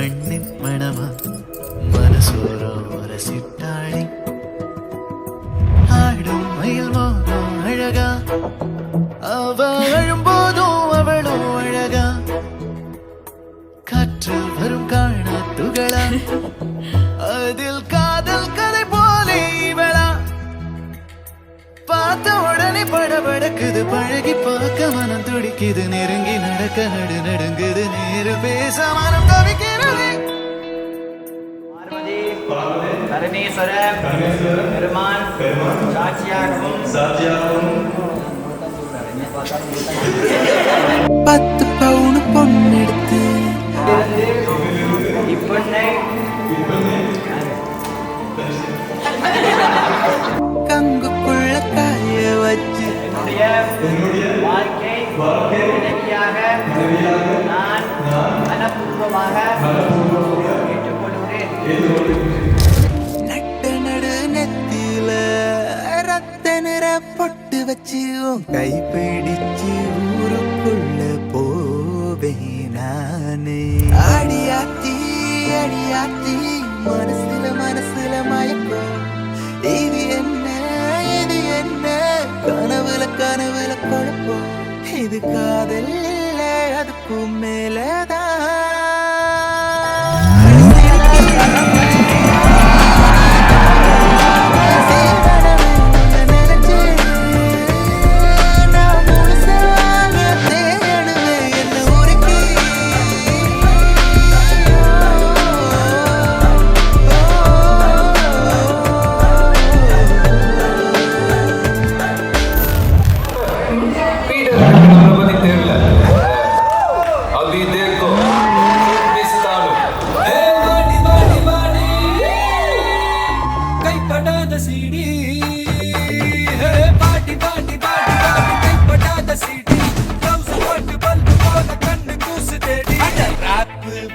பெண்ணின் மனமா மனசோரோ ரசித்தாளே ஆடும் மயில் மோகம் அழகா அவ அழும்போதும் அவளும் அழகா காற்றில் வரும் காண துகளா அதில் காதல் கதை போலே இவளா பார்த்த உடனே படபடக்குது பழகி பார்க்க மனம் துடிக்குது நெருங்கி நடக்க நடுங்குது நேரு பேச மனம் தவிக்கிறது பரமேஸ்வர பெருமான் சாட்சியாகவும் 10 பவுன் பொண்ணெடுத்து இப்பெண்ணை கங்குக்குள்ள காய வச்சு என்னுடைய வாழ்க்கை மனைவியாக நான் மனப்பூர்வமாக ஏற்றுக்கொள்கிறேன். நட்டு நடு நெத்தியில ரத்த நிற பொட்டு வச்சு உன் கை பிடிச்சு ஊருக்குள்ள போவேன் நானே அடியாத்தி மனசுல மயக்கம் இது என்ன கனவுல குழப்பம் இது காதல் இல்ல அதுக்கும் மேலதான்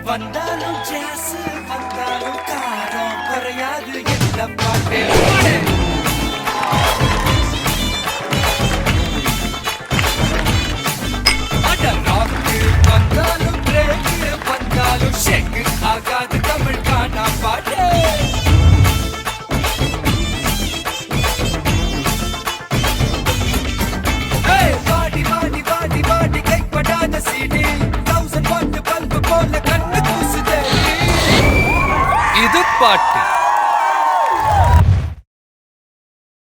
வந்தாலும் ஜாஸ்